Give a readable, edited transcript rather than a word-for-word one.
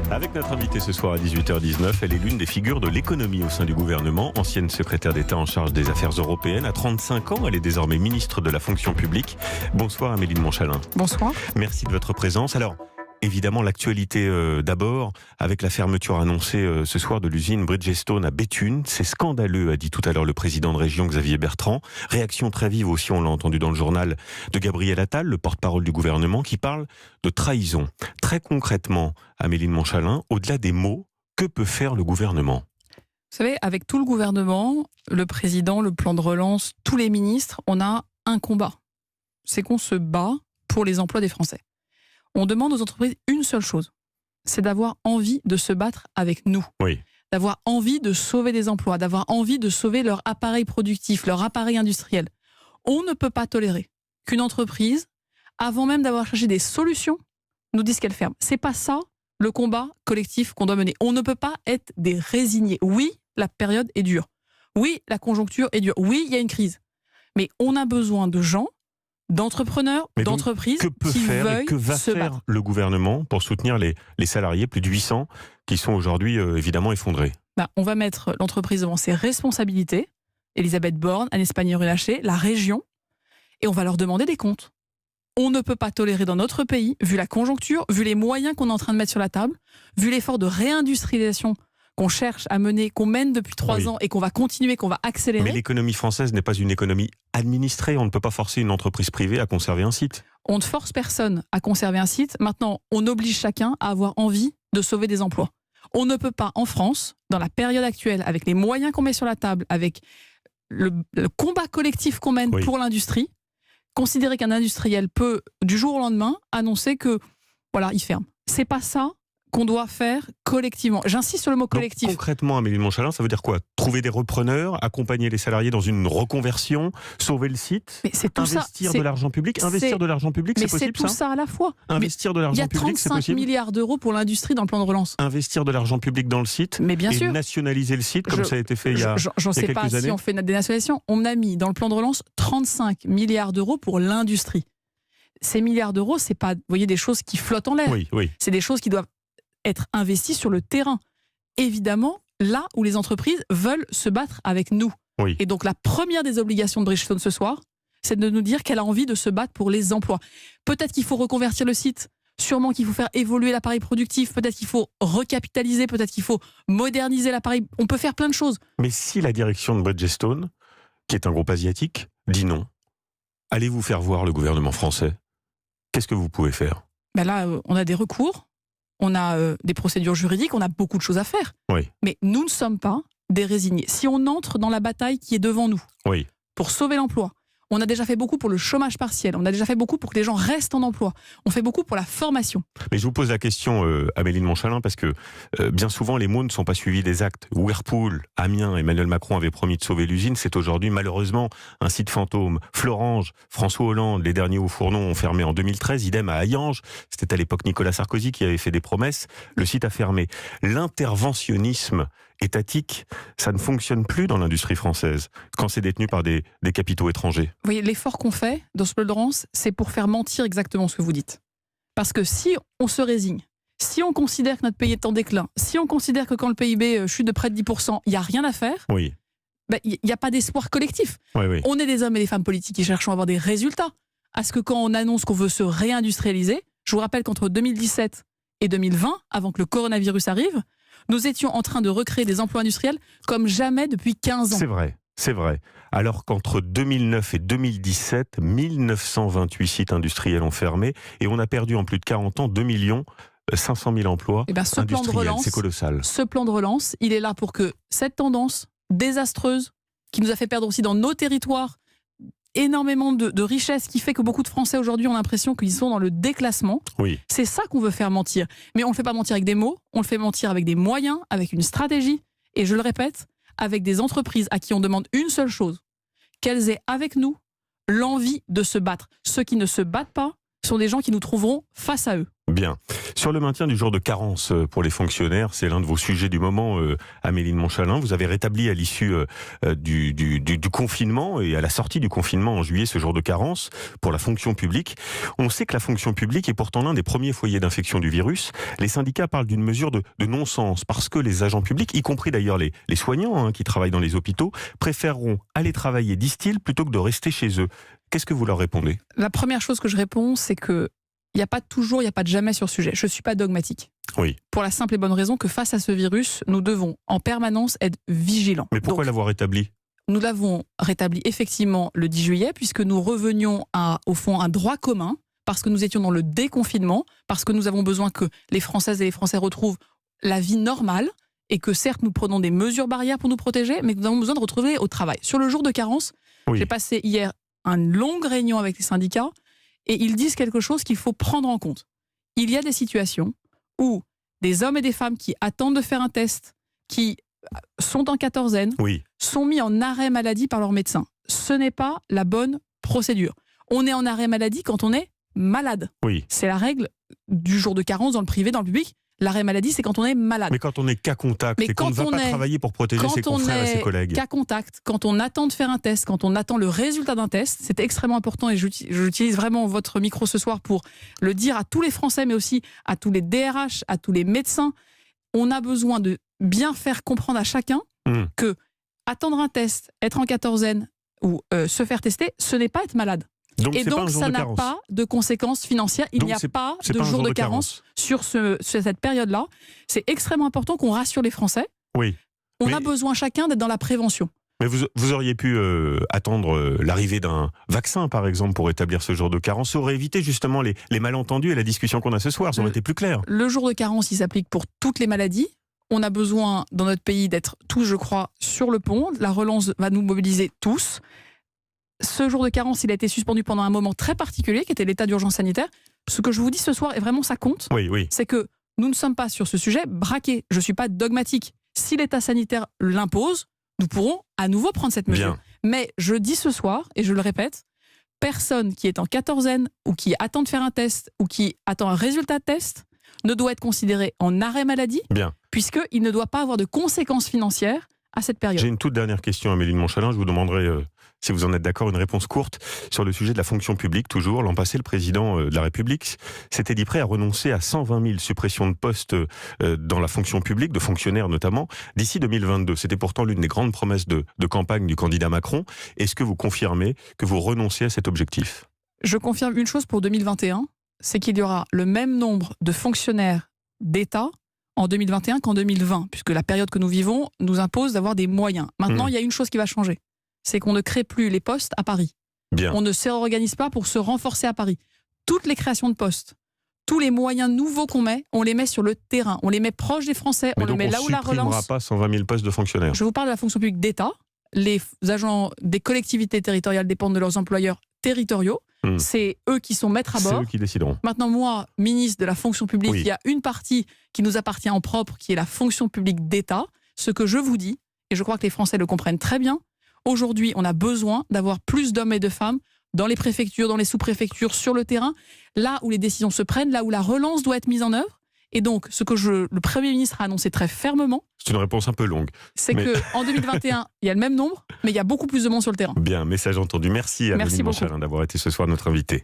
Avec notre invitée ce soir à 18h19, elle est l'une des figures de l'économie au sein du gouvernement, ancienne secrétaire d'État en charge des affaires européennes. À 35 ans, elle est désormais ministre de la fonction publique. Bonsoir Amélie de Montchalin. Bonsoir. Merci de votre présence. Alors, évidemment, l'actualité d'abord, avec la fermeture annoncée ce soir de l'usine Bridgestone à Béthune. C'est scandaleux, a dit tout à l'heure le président de région Xavier Bertrand. Réaction très vive aussi, on l'a entendu dans le journal, de Gabriel Attal, le porte-parole du gouvernement, qui parle de trahison. Très concrètement, Amélie de Montchalin, au-delà des mots, que peut faire le gouvernement ? Vous savez, avec tout le gouvernement, le président, le plan de relance, tous les ministres, on a un combat. C'est qu'on se bat pour les emplois des Français. On demande aux entreprises une seule chose, c'est d'avoir envie de se battre avec nous. Oui. D'avoir envie de sauver des emplois, d'avoir envie de sauver leur appareil productif, leur appareil industriel. On ne peut pas tolérer qu'une entreprise, avant même d'avoir cherché des solutions, nous dise qu'elle ferme. C'est pas ça le combat collectif qu'on doit mener. On ne peut pas être des résignés. Oui, la période est dure. Oui, la conjoncture est dure. Oui, il y a une crise. Mais on a besoin de gens, d'entrepreneurs, d'entreprises qui veuillent que va se faire battre. le gouvernement pour soutenir les salariés, plus de 800, qui sont aujourd'hui évidemment effondrés? On va mettre l'entreprise devant ses responsabilités, Elisabeth Borne, Agnès Pannier-Runacher, la région, et on va leur demander des comptes. On ne peut pas tolérer dans notre pays, vu la conjoncture, vu les moyens qu'on est en train de mettre sur la table, vu l'effort de réindustrialisation qu'on cherche à mener, qu'on mène depuis 3 ans et qu'on va continuer, qu'on va accélérer. Mais l'économie française n'est pas une économie administrée. On ne peut pas forcer une entreprise privée à conserver un site. On ne force personne à conserver un site. Maintenant, on oblige chacun à avoir envie de sauver des emplois. On ne peut pas, en France, dans la période actuelle, avec les moyens qu'on met sur la table, avec le combat collectif qu'on mène pour l'industrie, considérer qu'un industriel peut, du jour au lendemain, annoncer que, voilà, il ferme. C'est pas ça qu'on doit faire collectivement. J'insiste sur le mot collectif. Donc, concrètement, Amélie de Montchalin, ça veut dire quoi? Trouver des repreneurs, accompagner les salariés dans une reconversion, sauver le site, investir de l'argent public. Investir de l'argent public, c'est possible, ça? Mais c'est tout ça à la fois. Investir de l'argent public, c'est possible? Il y a 35 milliards d'euros pour l'industrie dans le plan de relance. Investir de l'argent public dans le site, mais bien sûr, nationaliser le site, comme ça a été fait il y a quelques années. J'en sais pas si on fait une dénationalisation. On a mis dans le plan de relance 35 milliards d'euros pour l'industrie. Ces milliards d'euros, c'est pas, vous voyez, des choses qui flottent en l'air. Oui. C'est des choses qui doivent être investis sur le terrain. Évidemment, là où les entreprises veulent se battre avec nous. Et donc la première des obligations de Bridgestone ce soir, c'est de nous dire qu'elle a envie de se battre pour les emplois. Peut-être qu'il faut reconvertir le site, sûrement qu'il faut faire évoluer l'appareil productif, peut-être qu'il faut recapitaliser, peut-être qu'il faut moderniser l'appareil. On peut faire plein de choses. Mais si la direction de Bridgestone, qui est un groupe asiatique, dit non, allez-vous faire voir le gouvernement français? Qu'est-ce que vous pouvez faire? Là, on a des recours. On a des procédures juridiques, on a beaucoup de choses à faire. Mais nous ne sommes pas des résignés. Si on entre dans la bataille qui est devant nous, pour sauver l'emploi, on a déjà fait beaucoup pour le chômage partiel, on a déjà fait beaucoup pour que les gens restent en emploi, on fait beaucoup pour la formation. Mais je vous pose la question, Amélie de Montchalin, parce que bien souvent les mots ne sont pas suivis des actes. Whirlpool, Amiens, Emmanuel Macron avait promis de sauver l'usine, c'est aujourd'hui malheureusement un site fantôme. Florange, François Hollande, les derniers hauts fourneaux ont fermé en 2013, idem à Hayange, c'était à l'époque Nicolas Sarkozy qui avait fait des promesses, le site a fermé. L'interventionnisme étatique, ça ne fonctionne plus dans l'industrie française quand c'est détenu par des capitaux étrangers. Vous voyez, l'effort qu'on fait dans ce plan de relance, c'est pour faire mentir exactement ce que vous dites. Parce que si on se résigne, si on considère que notre pays est en déclin, si on considère que quand le PIB chute de près de 10%, il n'y a rien à faire, il n'y a pas d'espoir collectif. On est des hommes et des femmes politiques qui cherchons à avoir des résultats. À ce que quand on annonce qu'on veut se réindustrialiser, je vous rappelle qu'entre 2017 et 2020, avant que le coronavirus arrive, nous étions en train de recréer des emplois industriels comme jamais depuis 15 ans. C'est vrai. Alors qu'entre 2009 et 2017, 1928 sites industriels ont fermé et on a perdu en plus de 40 ans 2 500 000 emplois industriels. C'est colossal. Ce plan de relance, il est là pour que cette tendance désastreuse, qui nous a fait perdre aussi dans nos territoires énormément de richesses, qui fait que beaucoup de Français aujourd'hui ont l'impression qu'ils sont dans le déclassement. C'est ça qu'on veut faire mentir. Mais on ne le fait pas mentir avec des mots, on le fait mentir avec des moyens, avec une stratégie. Et je le répète, avec des entreprises à qui on demande une seule chose, qu'elles aient avec nous l'envie de se battre. Ceux qui ne se battent pas sont des gens qui nous trouveront face à eux. Bien. Sur le maintien du jour de carence pour les fonctionnaires, c'est l'un de vos sujets du moment, Amélie de Montchalin. Vous avez rétabli à l'issue du confinement et à la sortie du confinement en juillet ce jour de carence pour la fonction publique. On sait que la fonction publique est pourtant l'un des premiers foyers d'infection du virus. Les syndicats parlent d'une mesure de non-sens parce que les agents publics, y compris d'ailleurs les soignants qui travaillent dans les hôpitaux, préféreront aller travailler, disent-ils, plutôt que de rester chez eux. Qu'est-ce que vous leur répondez ? La première chose que je réponds, c'est que il n'y a pas de toujours, il n'y a pas de jamais sur ce sujet. Je ne suis pas dogmatique. Oui. Pour la simple et bonne raison que face à ce virus, nous devons en permanence être vigilants. Mais pourquoi l'avoir rétabli ? Nous l'avons rétabli effectivement le 10 juillet, puisque nous revenions à, au fond, un droit commun, parce que nous étions dans le déconfinement, parce que nous avons besoin que les Françaises et les Français retrouvent la vie normale, et que certes nous prenons des mesures barrières pour nous protéger, mais que nous avons besoin de retrouver au travail. Sur le jour de carence, j'ai passé hier une longue réunion avec les syndicats, et ils disent quelque chose qu'il faut prendre en compte. Il y a des situations où des hommes et des femmes qui attendent de faire un test, qui sont en quatorzaine, sont mis en arrêt maladie par leur médecin. Ce n'est pas la bonne procédure. On est en arrêt maladie quand on est malade. C'est la règle du jour de carence dans le privé, dans le public. L'arrêt maladie, c'est quand on est malade. Mais quand on est cas contact et qu'on ne va pas travailler pour protéger ses confrères et ses collègues. Cas contact, quand on attend de faire un test, quand on attend le résultat d'un test, c'est extrêmement important et j'utilise vraiment votre micro ce soir pour le dire à tous les Français, mais aussi à tous les DRH, à tous les médecins. On a besoin de bien faire comprendre à chacun que attendre un test, être en quatorzaine ou se faire tester, ce n'est pas être malade. Donc, et donc ça n'a pas de conséquences financières. Il n'y a pas de jour de carence sur cette période-là. C'est extrêmement important qu'on rassure les Français. On a besoin chacun d'être dans la prévention. Mais vous auriez pu attendre l'arrivée d'un vaccin, par exemple, pour établir ce jour de carence. Ça aurait évité justement les malentendus et la discussion qu'on a ce soir. Ça aurait été plus clair. Le jour de carence, il s'applique pour toutes les maladies. On a besoin, dans notre pays, d'être tous, je crois, sur le pont. La relance va nous mobiliser tous. Ce jour de carence, il a été suspendu pendant un moment très particulier, qui était l'état d'urgence sanitaire. Ce que je vous dis ce soir, et vraiment ça compte, c'est que nous ne sommes pas sur ce sujet braqués. Je ne suis pas dogmatique. Si l'état sanitaire l'impose, nous pourrons à nouveau prendre cette mesure. Mais je dis ce soir, et je le répète, personne qui est en quatorzaine, ou qui attend de faire un test, ou qui attend un résultat de test, ne doit être considéré en arrêt maladie, puisqu'il ne doit pas avoir de conséquences financières à cette période. J'ai une toute dernière question, Amélie de Montchalin. Je vous demanderai, si vous en êtes d'accord, une réponse courte sur le sujet de la fonction publique. Toujours, l'an passé, le président de la République s'était dit prêt à renoncer à 120 000 suppressions de postes dans la fonction publique, de fonctionnaires notamment, d'ici 2022. C'était pourtant l'une des grandes promesses de campagne du candidat Macron. Est-ce que vous confirmez que vous renoncez à cet objectif ? Je confirme une chose pour 2021, c'est qu'il y aura le même nombre de fonctionnaires d'État en 2021 qu'en 2020, puisque la période que nous vivons nous impose d'avoir des moyens. Maintenant, il y a une chose qui va changer, c'est qu'on ne crée plus les postes à Paris. On ne se réorganise pas pour se renforcer à Paris. Toutes les créations de postes, tous les moyens nouveaux qu'on met, on les met sur le terrain, on les met proches des Français, on les met là où la relance... Mais donc on ne supprimera pas 120 000 postes de fonctionnaires. Je vous parle de la fonction publique d'État. Les agents des collectivités territoriales dépendent de leurs employeurs territoriaux. C'est eux qui sont maîtres à bord. C'est eux qui décideront. Maintenant, moi, ministre de la fonction publique, il y a une partie qui nous appartient en propre, qui est la fonction publique d'État. Ce que je vous dis, et je crois que les Français le comprennent très bien, aujourd'hui, on a besoin d'avoir plus d'hommes et de femmes dans les préfectures, dans les sous-préfectures, sur le terrain, là où les décisions se prennent, là où la relance doit être mise en œuvre. Et donc, ce que le Premier ministre a annoncé très fermement, c'est une réponse un peu longue. C'est qu'en 2021, il y a le même nombre, mais il y a beaucoup plus de monde sur le terrain. Bien, message entendu. Merci Amélie de Montchalin d'avoir été ce soir notre invitée.